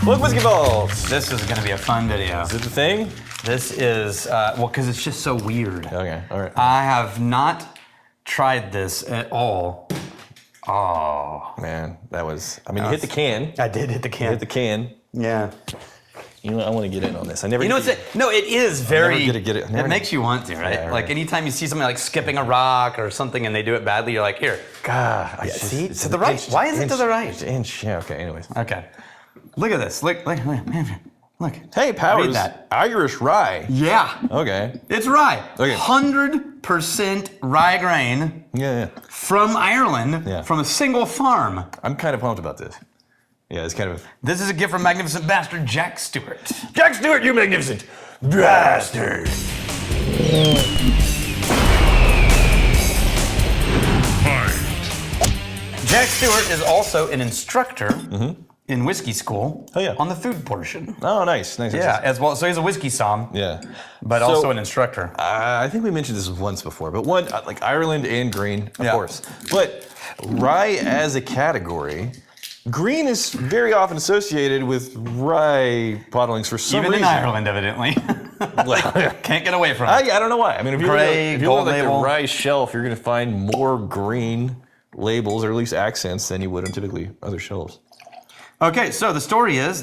Look, whiskey balls. This is going to be a fun video. Is it the thing? This is, well, because it's just so weird. Okay, all right. I have not tried this at all. Oh. Man, that was, I mean, you hit the can. I did hit the can. You hit the can. Yeah. You know what, I want to get in on this. I never. You know what's no, it is very. Get it. It makes you want to, right? Yeah, like anytime you see somebody like skipping a rock or something and they do it badly, you're like, here. God, Yeah, see, to the right. Why is it to the right? Inch. Yeah. Okay. Anyways. Okay. Look at this. Look. Hey, Powers. Read that. Irish Rye. Yeah. Okay. It's rye. Okay. 100% rye grain. Yeah. From Ireland. Yeah. From a single farm. I'm kind of pumped about this. Yeah, it's kind of. This is a gift from magnificent bastard Jack Stewart. Jack Stewart, you magnificent bastard. Jack Stewart is also an instructor in whiskey school on the food portion. Oh, nice. Yeah, as well. So he's a whiskey som. Yeah. But also an instructor. I think we mentioned this once before, but one, like Ireland and green, of course. But rye as a category, green is very often associated with rye bottlings for some reason. Even in Ireland, evidently. Can't get away from it. I don't know why. I mean, if you Gray, look gold at label. the rye shelf, you're going to find more green labels, or at least accents, than you would on typically other shelves. Okay, so the story is,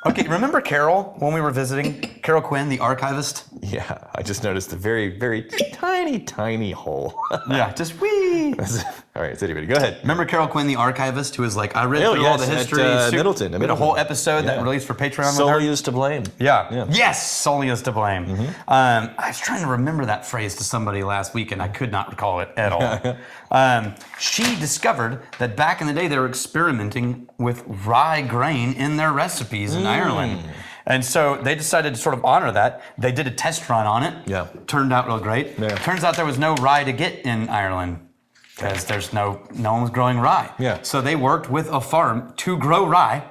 okay, remember Carol when we were visiting? Carol Quinn, the archivist? Yeah, I just noticed a very, very tiny hole. Yeah, just wee. All right, it's anybody. Go ahead. Remember Carol Quinn, the archivist, who was like, I read through all the history. Middleton. We had a whole episode that released for Patreon with her. Solely is to blame. Yeah. Yes, solely is to blame. I was trying to remember that phrase to somebody last week, and I could not recall it at all. She discovered that back in the day they were experimenting with rye grain in their recipes in Ireland. And so they decided to sort of honor that. They did a test run on it. Yeah. Turned out real great. Yeah. Turns out there was no rye to get in Ireland because there's no one was growing rye. Yeah. So they worked with a farm to grow rye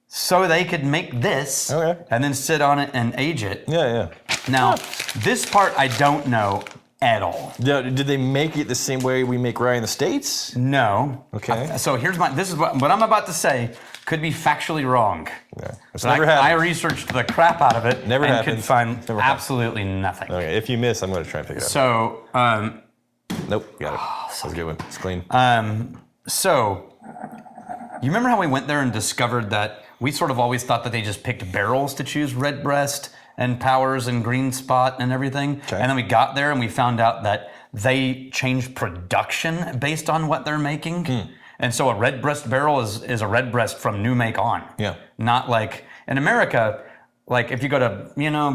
so they could make this and then sit on it and age it. Yeah. Now, this part I don't know at all. Did they make it the same way we make rye in the States? No. Okay. So here's this is what I'm about to say could be factually wrong. Yeah. It's But never happened. I researched the crap out of it Never and happened. could find Never absolutely nothing. Okay, if you miss, I'm going to try and pick it up. So, Nope, got it. That's a good one. It's clean. so you remember how we went there and discovered that we sort of always thought that they just picked barrels to choose Redbreast and Powers and Green Spot and everything. Okay. And then we got there and we found out that they changed production based on what they're making. And so a Redbreast barrel is a Redbreast from new make on. Yeah. Not like in America, like if you go to,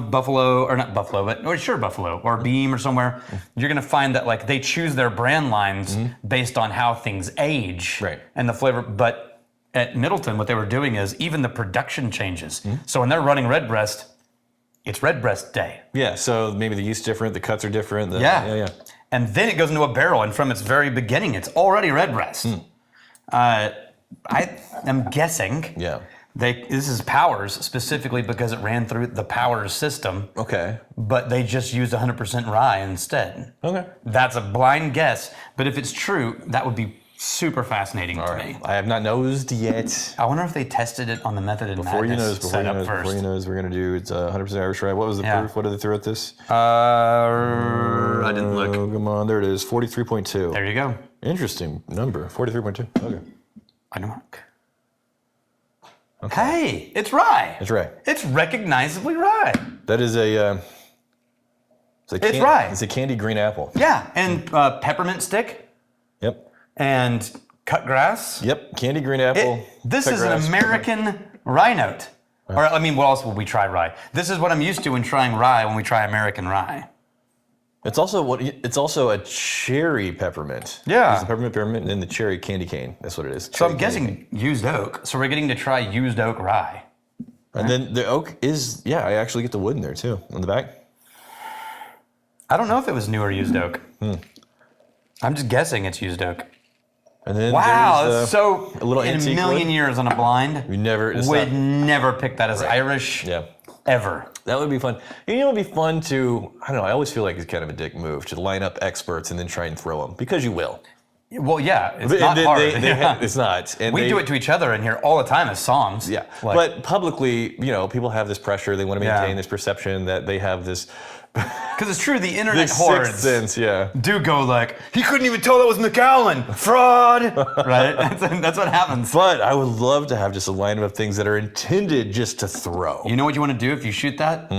Buffalo, or not Buffalo, but Buffalo or Beam or somewhere, you're gonna find that like they choose their brand lines based on how things age and the flavor. But at Middleton, what they were doing is even the production changes. So when they're running Redbreast, it's Redbreast Day. Yeah, so maybe the yeast's different, the cuts are different. Yeah. And then it goes into a barrel, and from its very beginning, it's already Redbreast. I am guessing. Yeah. This is Powers specifically because it ran through the Powers system. Okay. But they just used 100% rye instead. Okay. That's a blind guess, but if it's true, that would be super fascinating to me. I have not nosed yet. I wonder if they tested it on the Method in Madness setup first. Before you nose, we're going to do, it's 100% Irish Rye. What was the proof? What did they throw at this? I didn't look. Come on, there it is, 43.2. There you go. Interesting number, 43.2. Okay. I know. Okay. Hey, it's rye. It's rye. It's recognizably rye. That is it's rye. It's a candied green apple. Yeah, and peppermint stick. Yep. And cut grass. Yep, candied green apple. This is an American rye note. Or, what else would we try rye? This is what I'm used to when trying rye when we try American rye. It's also a cherry peppermint. Yeah. It's a peppermint, and then the cherry candy cane. That's what it is. So I'm guessing used oak. So we're getting to try used oak rye. And then the oak is, I actually get the wood in there too, on the back. I don't know if it was new or used oak. I'm just guessing it's used oak. And then wow, so a little in a antique million wood. years on a blind, We never would never pick that as Irish ever. That would be fun. You know, it would be fun to, I don't know, I always feel like it's kind of a dick move to line up experts and then try and throw them, because you will. Well, yeah, it's not hard. It's not. And we do it to each other in here all the time as songs. Yeah, but publicly, people have this pressure. They want to maintain this perception that they have this. Because it's true, the internet This hordes sixth sense, do go like, he couldn't even tell that was McAllen. Fraud! Right? That's what happens. But I would love to have just a lineup of things that are intended just to throw. You know what you want to do if you shoot that?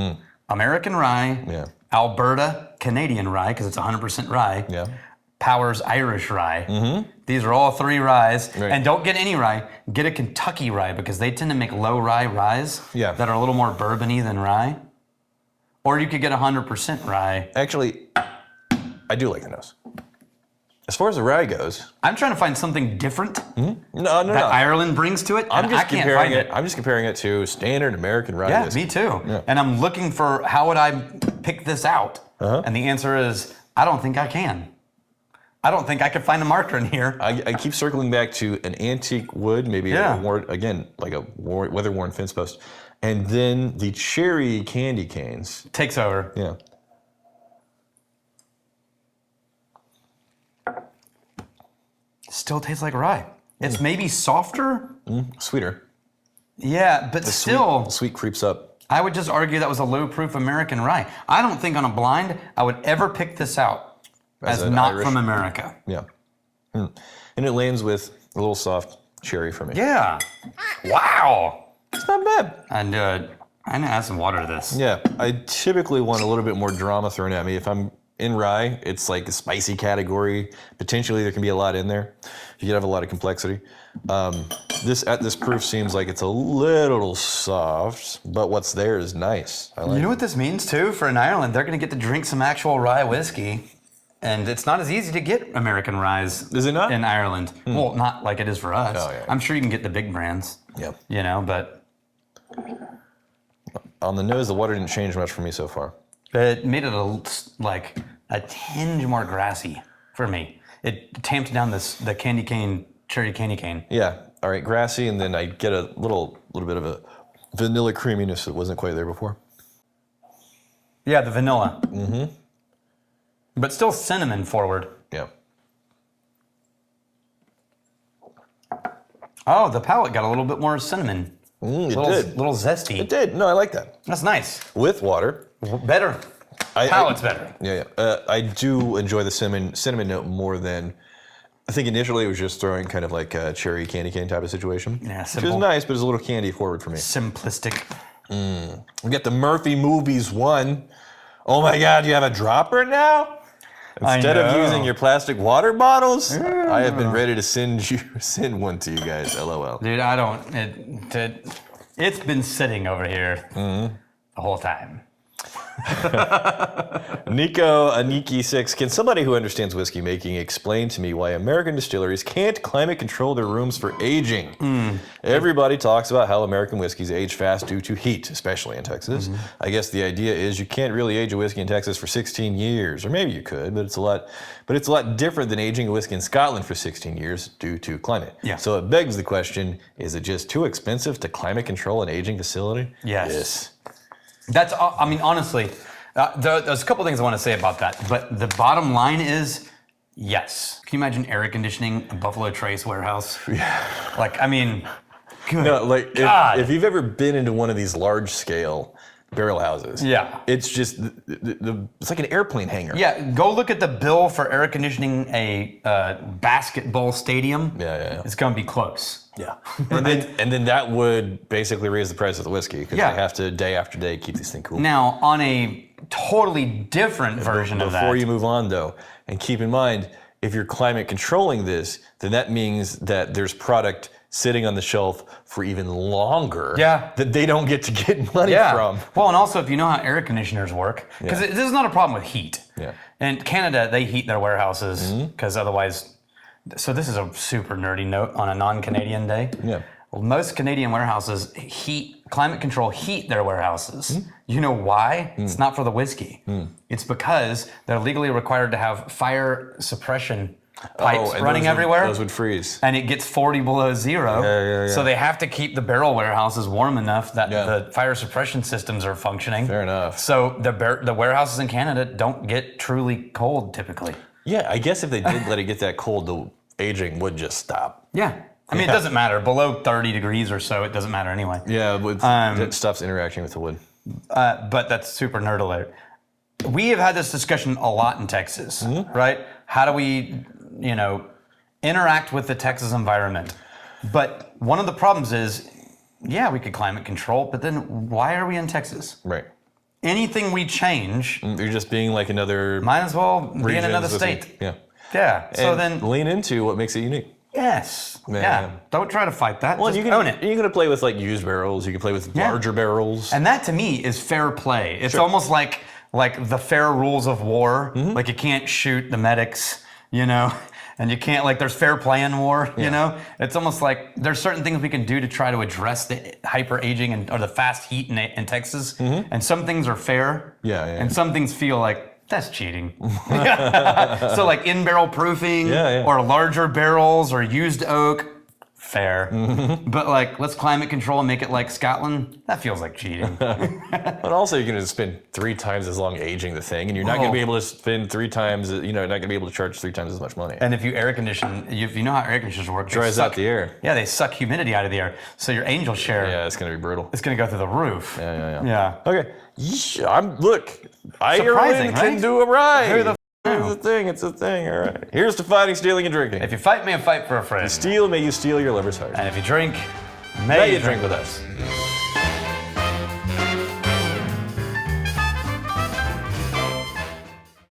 American Rye, Alberta, Canadian Rye, because it's 100% rye. Yeah. Powers Irish Rye. These are all 3 ryes. Right. And don't get any rye, get a Kentucky Rye, because they tend to make low rye ryes that are a little more bourbony than rye. Or you could get 100% rye. Actually, I do like the nose. As far as the rye goes, I'm trying to find something different no. Ireland brings to it. I'm just I can't comparing find it. I'm just comparing it to standard American rye. Yeah, whiskey. me too. Yeah. And I'm looking for how would I pick this out? And the answer is, I don't think I can. I don't think I could find a marker in here. I keep circling back to an antique wood, maybe again like a weather-worn fence post, and then the cherry candy canes. Takes over. Yeah. Still tastes like rye. It's maybe softer. Sweeter. Yeah, but still, Sweet creeps up. I would just argue that was a low-proof American rye. I don't think on a blind I would ever pick this out as not Irish. from America. Yeah. And it lands with a little soft cherry for me. Yeah. Wow. It's not bad. And I need to add some water to this. Yeah, I typically want a little bit more drama thrown at me. If I'm in rye, it's like a spicy category. Potentially there can be a lot in there. You can have a lot of complexity. This proof seems like it's a little soft, but what's there is nice. I like You know what this means too for in Ireland? They're going to get to drink some actual rye whiskey. And it's not as easy to get American ryes. Is it not? In Ireland. Well, not like it is for us. Oh, yeah. I'm sure you can get the big brands. Yep. But On the nose, the water didn't change much for me so far. it made it a tinge more grassy for me. It tamped down the candy cane, cherry candy cane. Yeah, all right, grassy, and then I get a little bit of a vanilla creaminess that wasn't quite there before. Yeah, the vanilla. But still cinnamon forward. Yeah. Oh, the palate got a little bit more cinnamon. It did. Little zesty. It did. No, I like that. That's nice. With water. Better. Palate's better. Yeah. I do enjoy the cinnamon note more than. I think initially it was just throwing kind of like a cherry candy cane type of situation. Yeah, Which simple. is nice, but it's a little candy forward for me. Simplistic. We got the Murphy Movies 1. Oh my God, you have a dropper now? Instead of using your plastic water bottles, I have been ready to send one to you guys. LOL. Dude, I don't. It's been sitting over here the whole time. Nico Aniki6, can somebody who understands whiskey making explain to me why American distilleries can't climate control their rooms for aging? Everybody talks about how American whiskeys age fast due to heat, especially in Texas. I guess the idea is you can't really age a whiskey in Texas for 16 years, or maybe you could, but it's a lot different than aging a whiskey in Scotland for 16 years due to climate. Yeah. So it begs the question, is it just too expensive to climate control an aging facility? Yes. That's, I mean, honestly, there's a couple things I want to say about that, but the bottom line is yes. Can you imagine air conditioning a Buffalo Trace warehouse? Yeah. Like, I mean, good No, like God. if you've ever been into one of these large scale barrel houses, Yeah. it's just it's like an airplane hangar. Yeah, go look at the bill for air conditioning a basketball stadium. Yeah. It's going to be close. Yeah, and then that would basically raise the price of the whiskey because they have to day after day keep these things cool. Now, on a totally different version of that. Before you move on though, and keep in mind, if you're climate controlling this, then that means that there's product sitting on the shelf for even longer that they don't get to get money from. Well, and also if you know how air conditioners work, because this is not a problem with heat. Yeah. In Canada, they heat their warehouses because otherwise, so this is a super nerdy note on a non-Canadian day. Yeah. Well, most Canadian warehouses climate control heat their warehouses. You know why? It's not for the whiskey. It's because they're legally required to have fire suppression pipes running everywhere. Those would freeze. And it gets 40 below zero. Yeah. So they have to keep the barrel warehouses warm enough that the fire suppression systems are functioning. Fair enough. So the warehouses in Canada don't get truly cold typically. Yeah, I guess if they did let it get that cold, the aging would just stop. Yeah. I mean, it doesn't matter. Below 30 degrees or so, it doesn't matter anyway. Yeah, it stops interacting with the wood. But that's super nerd alert. We have had this discussion a lot in Texas, right? How do we, interact with the Texas environment? But one of the problems is, yeah, we could climate control, but then why are we in Texas? Right. Anything we change, You're just being like another. might as well be in regions another with state. Yeah. Yeah. So And then, lean into what makes it unique. yes. Yeah. Yeah. Don't try to fight that. Well, Just you can own it. You're gonna play with like used barrels. You can play with larger barrels. And that to me is fair play. It's almost like the fair rules of war. Like you can't shoot the medics, and you can't there's fair play in war. It's almost like there's certain things we can do to try to address the hyper aging or the fast heat in Texas. And some things are fair. Yeah. And some things feel like that's cheating. So like in-barrel proofing or larger barrels or used oak, fair. But let's climate control and make it like Scotland, that feels like cheating. But also you're gonna spend 3 times as long aging the thing, and you're not gonna be able to spend 3 times. Not gonna be able to charge 3 times as much money. And if you air condition, if you know how air conditioners work, they Dries out the air. Yeah, they suck humidity out of the air. So your angel share Yeah, it's gonna be brutal. is going to go through the roof. Yeah. Okay. Look, Surprising, Ireland can right? do a rye. Who the It's a thing. All right. Here's to fighting, stealing, and drinking. If you fight, may you fight for a friend. Steal, may you steal your lover's heart. And if you drink, May you drink with us.